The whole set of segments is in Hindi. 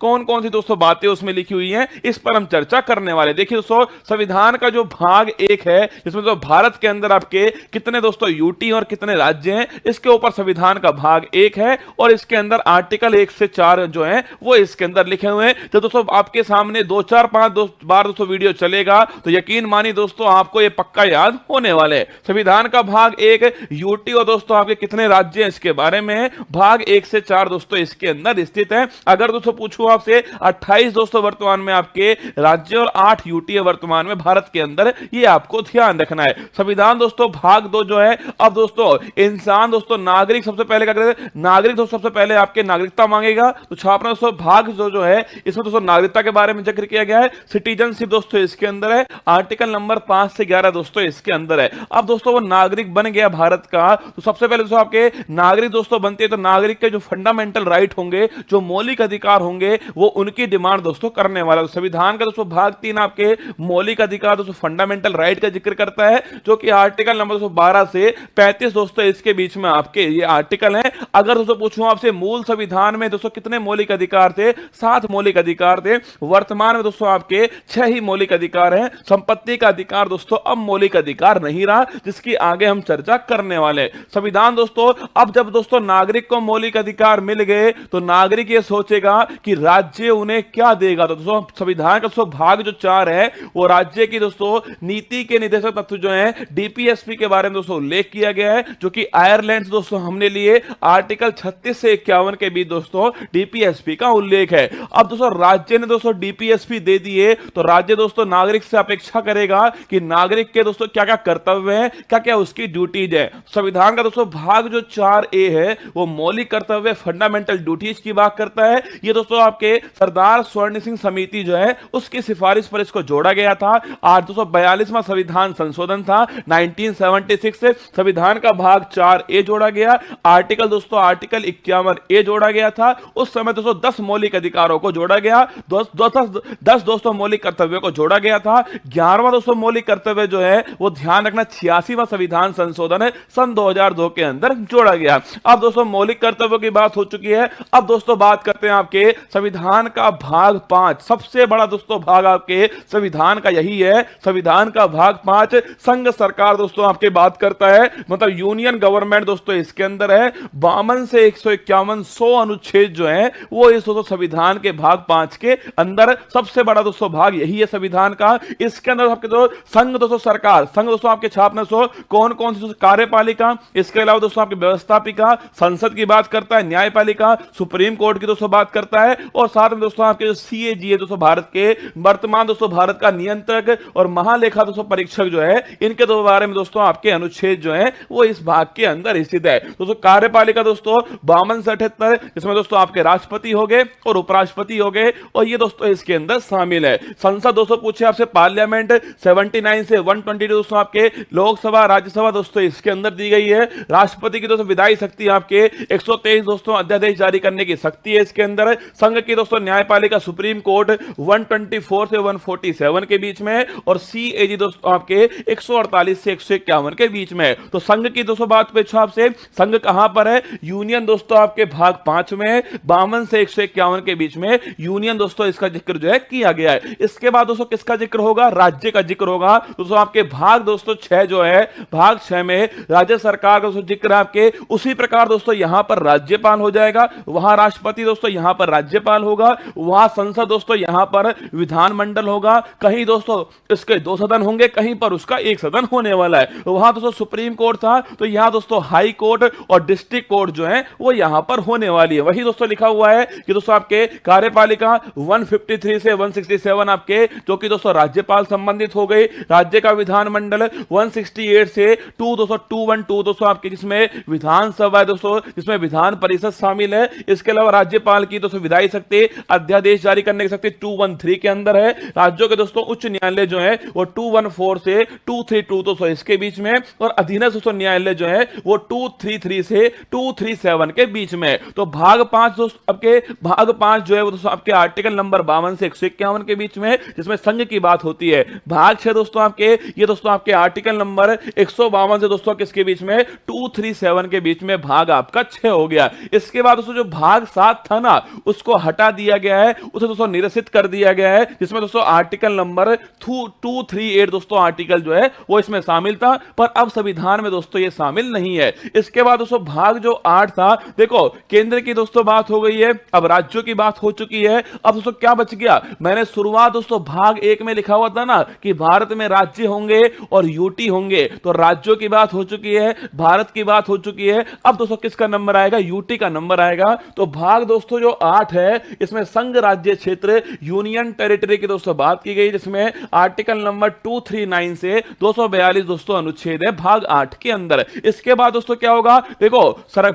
कौन कौन सी दोस्तों बातें उसमें लिखी हुई हैं, इस पर हम चर्चा करने वाले। देखिए दोस्तों, संविधान का जो भाग 1 है, जिसमें तो भारत के अंदर आपके कितने दोस्तों यूटी और कितने राज्य हैं, इसके ऊपर संविधान का भाग 1 है और इसके अंदर आर्टिकल 1 से 4 जो है वो इसके अंदर लिखे हुए हैं। तो दोस्तों आपके सामने 2 4 5 बार दोस्तों वीडियो चलेगा तो यकीन मानिए दोस्तों आपको ये पक्का याद होने वाले हैं। संविधान का भाग 1 यूटी और दोस्तों आपके कितने राज्य हैं इसके बारे में, भाग 1 से 4 दोस्तों इसके अंदर स्थित है। अगर दोस्तों पूछूं आपसे 28 दोस्तों वर्तमान में आपके राज्य और 8 यूटी है वर्तमान में भारत के अंदर, ये आपको ध्यान रखना है। संविधान दोस्तों भाग 2 जो है, अब दोस्तों इंसान दोस्तों नागरिक सबसे पहले क्या करते हैं, नागरिक दोस्तों सबसे पहले आपके नागरिकता मांगेगा, तो छापना दोस्तों भाग जो है इसमें दोस्तों नागरिकता के बारे में जिक्र किया गया है। सिटीजनशिप दोस्तों इसके अंदर है, आर्टिकल नंबर 5 से 11 दोस्तों इसके अंदर है। अब दोस्तों वो नागरिक बन गया भारत का, तो सबसे पहले दोस्तों आपके नागरिक दोस्तों बनते हैं, तो नागरिक के जो फंडामेंटल राइट होंगे, जो मौलिक अधिकार होंगे, वो उनकी डिमांड दोस्तों करने वाला। संविधान का दोस्तों भाग 3 आपके मौलिक अधिकार दोस्तों फंडामेंटल राइट का जिक्र करता है, जो कि आर्टिकल नंबर 12 से 35 दोस्तों इसके बीच में आपके ये आर्टिकल है। अगर दोस्तों पूछूं आपसे मूल संविधान में दोस्तों कितने मौलिक अधिकार थे, 7 मौलिक अधिकार थे। वर्तमान में दोस्तों आपके 6 ही मौलिक अधिकार हैं। संपत्ति का अधिकार दोस्तों अब मौलिक अधिकार नहीं रहा, जिसकी आगे हम चर्चा करने वाले। संविधान दोस्तों, अब जब दोस्तों नागरिक को मौलिक अधिकार मिल गए तो नागरिक ये सोचेगा कि राज्य उन्हें क्या देगा। तो दोस्तों संविधान का दोस्तों भाग जो 4 है वो राज्य की दोस्तों नीति के निर्देशक तत्व जो है डीपीएसपी के बारे में दोस्तों उल्लेख किया गया है, जो कि आयरलैंड से दोस्तों हमने लिए आर्टिकल 36 से 51 के बीच दोस्तों डीपीएसपी का उल्लेख है। अब दोस्तों राज्य ने दोस्तों डीपीएसपी दे दिए तो राज्य दोस्तों नागरिक से अपेक्षा करेगा कि नागरिक के दोस्तों क्या क्या कर्तव्य है, क्या क्या उसकी ड्यूटीज है। संविधान का दोस्तों भाग जो 4A है वो मौलिक कर्तव्य फंडामेंटल ड्यूटीज की बात करता है। ये दोस्तों आपके सरदार स्वर्ण सिंह समिति जो है उसकी सिफारिश पर इसको जोड़ा गया था। 242वां संविधान संशोधन था 1976 से संविधान का भाग 4A जोड़ा गया। आर्टिकल 51A जोड़ा गया था। उस समय दोस्तों 10 मौलिक अधिकारों को जोड़ा गया, 10 दोस्तों मौलिक कर्तव्यों को जोड़ा गया था। 11वां दोस्तों मौलिक कर्तव्य जो है वो ध्यान रखना 86वां संविधान संशोधन है सन 2002 के अंदर जोड़ा गया। अब दोस्तों मौलिक कर्तव्यों की बात हो चुकी है। अब दोस्तों बात करते हैं आपके संविधान का भाग 5। सबसे बड़ा दोस्तों भाग आपके संविधान का यही है। संविधान का भाग 5 संघ सरकार दोस्तों आपके बात करता है, मतलब यूनियन गवर्नमेंट दोस्तों इसके अंदर है। 52 से 151 100 अनुच्छेद जो है वो इस दोस्तों संविधान के भाग 5 के अंदर सबसे बड़ा दोस्तों भाग यही है संविधान का। इसके अंदर आपके जो संघ दोस्तों सरकार, संघ दोस्तों आपके छापने सो कौन कौन सी कार्यपालिका, इसके अलावा दोस्तों आपकी व्यवस्थापिका, संसद की बात करता है, न्यायपालिका, सुप्रीम कोर्ट की दोस्तों बात करता है, और साथ में दोस्तों आपके जो सीएजी है दोस्तों भारत के वर्तमान दोस्तों भारत का नियंत्रक और महालेखा दोस्तों परीक्षक जो है, इनके दो बारे में दोस्तों आपके अनुच्छेद जो है वो इस भाग के अंदर स्थित है। दोस्तों कार्यपालिका दोस्तों 52 से 78, इसमें दोस्तों आपके राष्ट्रपति हो गए और उपराष्ट्रपति हो गए, और ये दोस्तों इसके अंदर शामिल है। संसद दोस्तों पूछे आपसे पार्लियामेंट 79 से 122 दोस्तों आपके लोकसभा राज्यसभा दोस्तों इसके अंदर दी गई है। राष्ट्रपति की दोस्तों विधायी शक्ति आपके 123 दोस्तों अध्यादेश जारी करने की शक्ति है इसके अंदर। संघ की दोस्तों न्यायपालिका सुप्रीम कोर्ट 124 से 147 के बीच में, और सीएजी दोस्तों आपके 148 से 151 के बीच में। तो संघ की दोस्तों बात पे आपसे संघ कहां पर है, यूनियन दोस्तों आपके भाग 5 में 52 से 151 के बीच में यूनियन दोस्तों इसका जिक्र जो है किया गया है। इसके बाद दोस्तों किसका जिक्र होगा, राज्य का जिक्र होगा। दोस्तों आपके भाग दोस्तों 6 जो है, भाग 6 में राज्य सरकार का दोस्तों जिक्र आपके उसी प्रकार दोस्तों यहां पर राज्यपाल हो जाएगा, वहां राष्ट्रपति दोस्तों यहां पर राज्यपाल होगा, वहां संसद दोस्तों यहां पर विधानमंडल होगा। कहीं दोस्तों इसके 2 सदन होंगे, कहीं पर उसका 1 सदन होने वाला है। वहां दोस्तों सुप्रीम कोर्ट था, तो यहां दोस्तों हाई कोर्ट और डिस्ट्रिक्ट कोर्ट जो है वो यहां पर होने वाली है। वही दोस्तों लिखा हुआ है कि दोस्तों आपके कार्यपालिका 153 से 167 आपके जो कि दोस्तों राज्यपाल संबंधित हो गई। राज्य का विधानमंडल 168 से 212 दोस्तों आपके जिसमें विधानसभा दोस्तों जिसमें विधान परिषद शामिल है। इसके अलावा राज्यपाल की दोस्तों विधायी शक्ति अध्यादेश जारी करने की शक्ति 213 के अंदर है। राज्यों के दोस्तों उच्च न्यायालय जो है वो 214 से 232 दोस्तों इसके बीच में, और अधीनस्थ दोस्तों न्यायालय जो है वो 233 से 237 के बीच में। तो भाग 5 दोस्तों आपके भाग 5 जो है वो दोस्तों आपके आर्टिकल नंबर 52 से 151 के बीच में, जिसमें संघ की बात होती है। भाग 6 दोस्तों आपके ये दोस्तों आपके आर्टिकल नंबर 152 से दोस्तों किसके बीच में, 237 के बीच में भाग आपका 6 हो गया। इसके बाद दोस्तों जो भाग 7 था ना उसको हटा दिया गया है, उसे दोस्तों निरसित कर दिया गया है, जिसमें दोस्तों आर्टिकल नंबर 238 दोस्तों आर्टिकल जो है वो इसमें शामिल था, पर अब संविधान में दोस्तों ये शामिल नहीं है। इसके बाद दोस्तों भाग जो 8 था, देखो केंद्र की दोस्तों बात हो गई है, अब राज्यों की बात हो चुकी है। अब दोस्तों क्या बच गया, मैंने शुरुआत दोस्तों भाग 1 में लिखा हुआ था ना कि भारत में राज्य होंगे और यूटी होंगे, तो राज्यों की बात हो चुकी है, भारत की बात हो चुकी है। अब दोस्तों किसका नंबर आएगा, यूटी का नंबर आएगा। तो भाग दोस्तों जो 8 है, इसमें संघ राज्य क्षेत्र यूनियन टेरिटरी की दोस्तों बात की गई, जिसमें आर्टिकल नंबर 239 से 242 दोस्तों अनुच्छेद है भाग 8 के अंदर। इसके बाद दोस्तों क्या होगा, देखो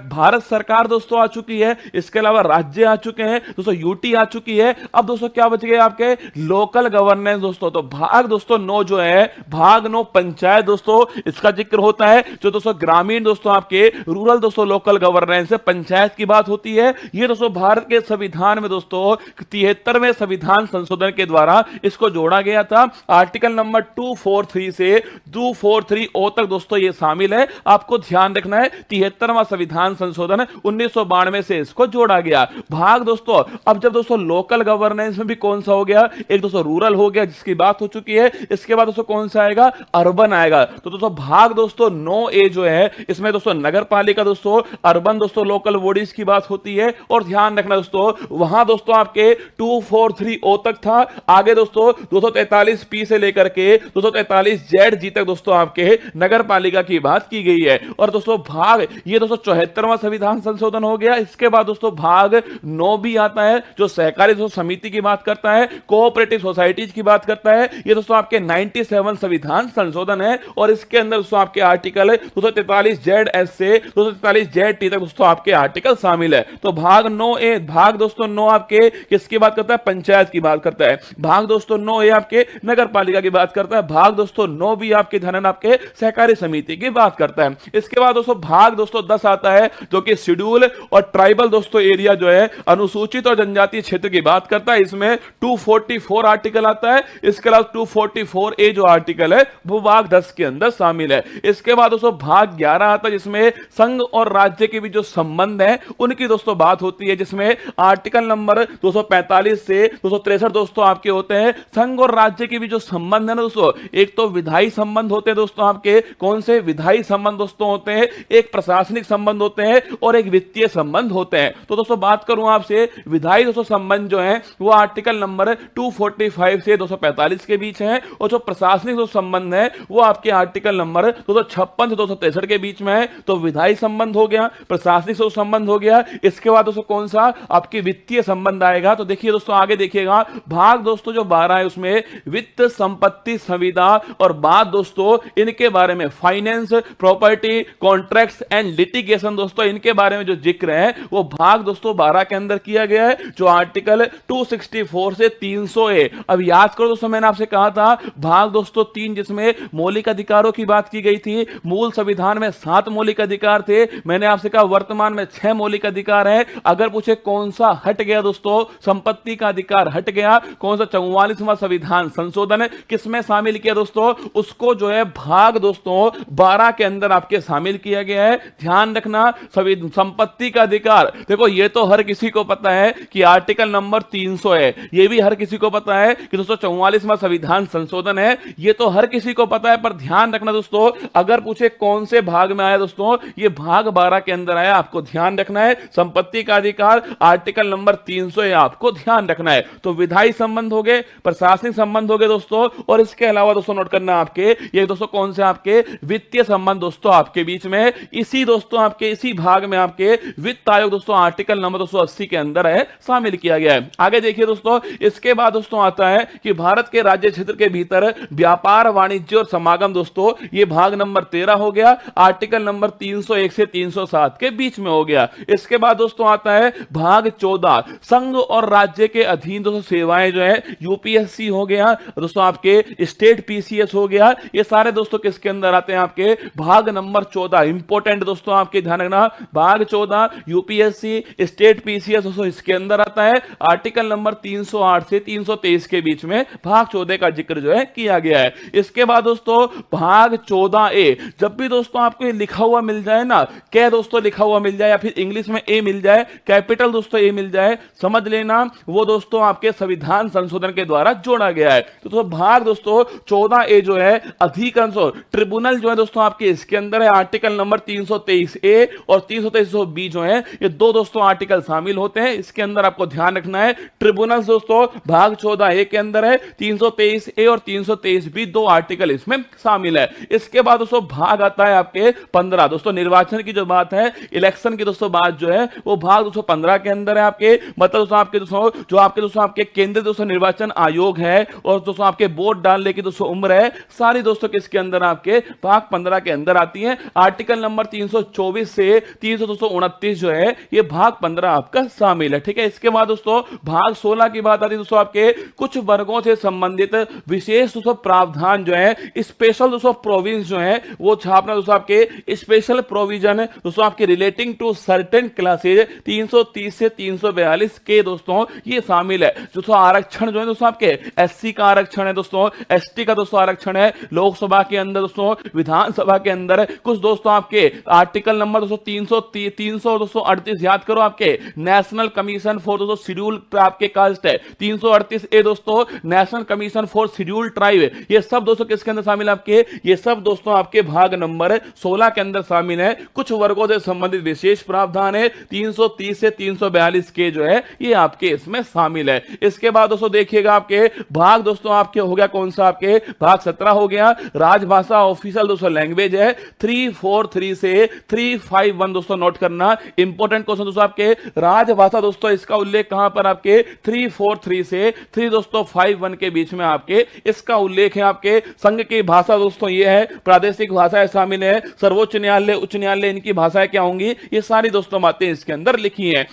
भारत सरकार दोस्तों आ चुकी है, इसके अलावा राज्य आ चुके हैं दोस्तों, यूटी आ चुकी है। अब दोस्तों क्या बच गए आपके, लोकल गवर्नेंस दोस्तों। तो भाग दोस्तों 9 जो है, भाग 9 पंचायत दोस्तों, इसका जिक्र होता है। जो दोस्तों ग्रामीण दोस्तों आपके रूरल दोस्तों लोकल गवर्नेंस है, पंचायत की बात होती है। ये दोस्तों भारत के संविधान में दोस्तों 73वें संविधान संशोधन के द्वारा इसको जोड़ा गया था। आर्टिकल नंबर 243 से 243 ओ तक दोस्तों ये शामिल है। आपको ध्यान रखना है 73वां संविधान संशोधन 1992 से इसको जोड़ा गया। भाग दोस्तों, अब जब दोस्तों लोकल गवर्नेंस में भी कौन सा हो गया, एक दोस्तों रूरल हो गया जिसकी बात हो चुकी है। इसके बाद दोस्तों कौन सा आएगा, अर्बन आएगा। तो दोस्तों भाग दोस्तों 9A जो है, इसमें दोस्तों नगर पालिका दोस्तों, अर्बन दोस्तों लोकल बॉडीज की बात होती है। और ध्यान रखना दोस्तों, वहां दोस्तों आपके 243O तक था। आगे दोस्तों 243P से लेकर के 243ZG तक दोस्तों आपके नगर पालिका की बात की गई है। और दोस्तों भाग ये दोस्तों 74वां संविधान संशोधन हो गया। इसके बाद दोस्तों भाग 9 भी आता है, जो सहकारी दोस्तों समिति की बात करता है, कोऑपरेटिव सोसाइटीज की बात करता है। ये दोस्तों आपके 97 संविधान संशोधन है। और इसके अंदर दोस्तों आपके आर्टिकल 243ZS से 243ZT तक दोस्तों आपके आर्टिकल शामिल है। तो भाग 9A, भाग दोस्तों 9 आपके किसकी बात करता है, पंचायत की बात करता है। भाग दोस्तों 9A आपके नगर पालिका की बात करता है। भाग दोस्तों 9 भी आपके ध्यान आपके सहकारी समिति की बात करता है। इसके बाद दोस्तों भाग दोस्तों 10 आता है, जो कि शेड्यूल और ट्राइबल दोस्तों एरिया जो है, अनुसूचित और जनजातीय क्षेत्र की बात करता है। इसमें 244 आर्टिकल आता है। इसके अलावा 244A जो आर्टिकल है वो भाग 10 के अंदर शामिल है। इसके बाद दोस्तों भाग 11 आता है, जिसमें संघ और राज्य के भी जो संबंध है उनकी दोस्तों बात होती है, जिसमें आर्टिकल नंबर 245 से 263 दोस्तों आपके होते हैं। संघ और राज्य के भी जो संबंध है ना दोस्तों, एक तो विधायी संबंध होते हैं दोस्तों आपके, कौन से विधायी संबंध दोस्तों होते हैं, एक प्रशासनिक संबंध होते हैं और एक वित्तीय संबंध होते हैं। तो दोस्तों बात करूं आपसे, विधायी दोस्तों संबंध जो है वो आर्टिकल नंबर 245 से 245 के बीच है। और जो प्रशासनिक जो संबंध है वो आपके आर्टिकल नंबर 256 से 263 के बीच में है। तो विधायी संबंध हो गया, प्रशासनिक संबंध हो गया। इसके बाद दोस्तों कौन सा, आपकी वित्तीय संबंध आएगा। तो देखिए दोस्तों आगे देखिएगा, भाग दोस्तों जो 12 है उसमें वित्त, संपत्ति, संविदा और बात दोस्तों इनके बारे में finance, property, contracts and litigation दोस्तों इनके बारे में जो जिक्र है वो भाग दोस्तों 12 के अंदर किया गया है, जो आर्टिकल 264 से 300A। अब याद करो दोस्तों, मैंने आपसे कहा था भाग दोस्तों 3 जिसमें मौलिक अधिकारों की बात की गई थी। मूल संविधान में 7 मौलिक अधिकार थे, मैंने आपसे कहा वर्तमान में 6 मौलिक अधिकार है। अगर पूछे कौन सा हट गया दोस्तों, संपत्ति का अधिकार हट गया। कौन सा 44वां संविधान संशोधन किसमें शामिल किया दोस्तों, उसको जो है भाग दोस्तों 12 के अंदर आपके शामिल किया गया है। ध्यान रखना, संपत्ति का अधिकार, देखो ये तो हर किसी को पता है कि आर्टिकल नंबर 300 है, ये भी हर किसी को पता है कि दोस्तों 44वां संविधान संशोधन है, ये तो हर किसी को पता है। पर ध्यान रखना दोस्तों, अगर पूछे कौन से भाग में आया दोस्तों, ये भाग 12 के अंदर आया। आपको ध्यान रखना है, संपत्ति का अधिकार आर्टिकल नंबर 300 है, आपको ध्यान रखना है। तो विधायी संबंध हो गए, प्रशासनिक संबंध हो गए दोस्तों। और इसके अलावा दोस्तों नोट करना आपके ये दोस्तों कौन से आपके वित्तीय संबंध दोस्तों आपके बीच में, इसी दोस्तों आपके इसी भाग में आपके वित्त आयोग दोस्तों आर्टिकल नंबर 280 के अंदर है शामिल किया गया है। आगे देखिए दोस्तों, इसके बाद दोस्तों आता है कि भारत के राज्य क्षेत्र के भीतर व्यापार, वाणिज्य और समागम दोस्तों, ये भाग नंबर 13 हो गया, आर्टिकल नंबर 301 से 307 के बीच में हो गया। इसके बाद दोस्तों आता है भाग 14, संघ और राज्य के अधीन दोस्तों सेवाएं जो है, यूपीएससी हो गया दोस्तों, आपके स्टेट पीसीएस हो गया। ये सारे दोस्तों किसके अंदर आते हैं, आपके भाग नंबर 14। इंपॉर्टेंट दोस्तों आपके ध्यान रखना, भाग 14 यूपीएससी, स्टेट पीसीएस दोस्तों इसके अंदर आता है। आर्टिकल नंबर 308 से 323 के बीच में भाग 14 का जिक्र जो है किया गया है। इसके बाद दोस्तों भाग 14A, जब भी दोस्तों आपको लिखा हुआ मिल जाए ना, क्या दोस्तों लिखा हुआ मिल जाए या फिर इंग्लिश में ए मिल जाए, कैपिटल दोस्तों ए मिल जाए, है समझ लेना, वो दोस्तों आपके संविधान संशोधन के द्वारा जोड़ा गया है। तो दोस्तों भाग दोस्तों 14A जो है अधिकरण ट्रिब्यूनल जो है दोस्तों आपके इसके अंदर है। आर्टिकल नंबर 323A और 323B जो है ये दो दोस्तों आर्टिकल शामिल होते हैं। इसके अंदर आपको ध्यान रखना है ट्रिब्यूनल दोस्तों भाग 14A के अंदर है, 323A और 323B दो आर्टिकल इसमें शामिल है। इसके बाद दोस्तों भाग आता है आपके 15 दोस्तों निर्वाचन की जो बात है, इलेक्शन की दोस्तों बात जो है वो भाग 215 के अंदर है आपके, मतलब दोस्तों आपके दोस्तों जो आपके दोस्तों आपके केंद्रीय दोस्तों निर्वाचन आयोग है और दोस्तों आपके वोट डालने की दोस्तों उम्र है, सारी दोस्तों किसके अंदर आपके भाग 15 के अंदर आती है। आर्टिकल नंबर 324 से 329 जो है ये भाग 15 आपका शामिल है। ठीक है, इसके बाद दोस्तों भाग 16 की बात आती है दोस्तों आपके कुछ वर्गों से संबंधित विशेष दोस्तों प्रावधान जो है, स्पेशल दोस्तों प्रोविंस जो है वो छापना दोस्तों आपके स्पेशल प्रोविजन दोस्तों आपके रिलेटिंग टू सर्टेन क्लासेज 330 से 342 के दोस्तों ये शामिल है। दोस्तों आरक्षण जो है दोस्तों आपके एससी का आरक्षण है दोस्तों, एसटी का दोस्तों आरक्षण है लोकसभा के अंदर दोस्तों, विधानसभा के अंदर कुछ दोस्तों आपके आर्टिकल नंबर दोस्तों 338 याद करो आपके नेशनल कमीशन फॉर दोस्तों शेड्यूल आपके कास्ट है, 338A दोस्तों national commission for schedule tribe, ये सब दोस्तों किसके अंदर शामिल है आपके, ये सब दोस्तों आपके भाग नंबर 16 के अंदर शामिल है। कुछ वर्गों से संबंधित विशेष प्रावधान है 330 से 342 के जो है ये आपके इसमें शामिल है। इसके बाद दोस्तों देखिएगा आपके भाग दोस्तों आपके हो गया कौन सा, आपके भाग 17 हो गया राजभाषा ऑफिशियल दोस्तों लैंग्वेज है 343 से 351 दोस्तों नोट करना इंपॉर्टेंट क्वेश्चन दोस्तों आपके राजभाषा दोस्तों इसका उल्लेख कहां पर आपके 343 से 3 दोस्तों 51 के बीच में आपके इसका उल्लेख है। आपके संघ की भाषा दोस्तों ये है, प्रादेशिक भाषाएं शामिल है, सर्वोच्च न्यायालय उच्च न्यायालय इनकी भाषाएं क्या होंगी, ये सारी दोस्तों बातें इसके अंदर लिखी हैं।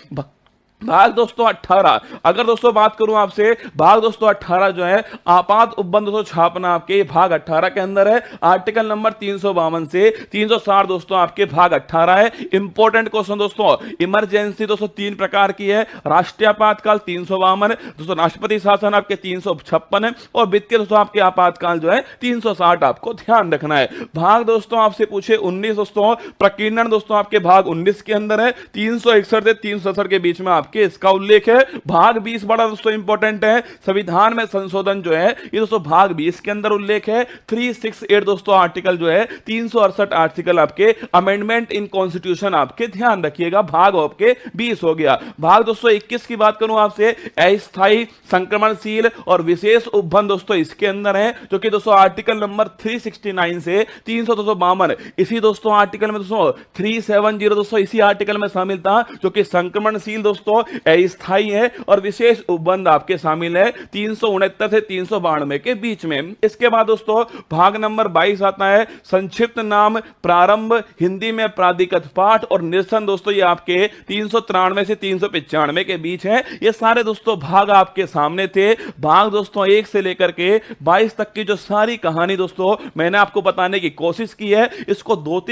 भाग दोस्तों 18 अगर दोस्तों बात करूं आपसे, भाग दोस्तों 18 जो है आपात उपबंध दोस्तों छापना आपके भाग 18 के अंदर है। आर्टिकल नंबर 352 से 360 दोस्तों आपके भाग 18 है। इंपॉर्टेंट क्वेश्चन दोस्तों, इमरजेंसी दोस्तों 3 प्रकार की है, राष्ट्रीय आपातकाल 352 दोस्तों, राष्ट्रपति शासन आपके 356 है और वित्तीय दोस्तों आपके आपातकाल जो है 360 आपको ध्यान रखना है। भाग दोस्तों आपसे पूछे 19 दोस्तों प्रकीर्णन दोस्तों आपके भाग 19 के अंदर है, 361 से 367 के बीच में के इसका उल्लेख है। भाग 20 बड़ा दोस्तों इंपॉर्टेंट है, संविधान में संशोधन जो है ये दोस्तों भाग 20 के अंदर उल्लेख है। 368 दोस्तों आर्टिकल जो है 368 आर्टिकल आपके अमेंडमेंट इन कॉन्स्टिट्यूशन आपके ध्यान रखिएगा, भाग आपके 20 हो गया। भाग दोस्तों 21 की बात करूं आपसे, अस्थायी संक्रमणशील और विशेष उपबंध दोस्तों इसके अंदर है, जो कि दोस्तों आर्टिकल नंबर 369 से 352 इसी दोस्तों आर्टिकल में दोस्तों 370 दोस्तों इसी आर्टिकल में शामिल था, जो कि संक्रमणशील दोस्तों अस्थायी है और विशेष उपबंध आपके शामिल है 369 से 392 के बीच में। इसके बाद दोस्तों भाग नंबर 22 आता है, संक्षिप्त नाम प्रारंभ हिंदी में प्राधिकृत पाठ और निरसन दोस्तों ये आपके 393 से 395 के बीच है। ये सारे दोस्तों भाग आपके सामने थे। भाग दोस्तों 1 से लेकर के 22 तक की जो सारी कहानी दोस्तों मैंने आपको बताने की कोशिश की है, इसको 2-3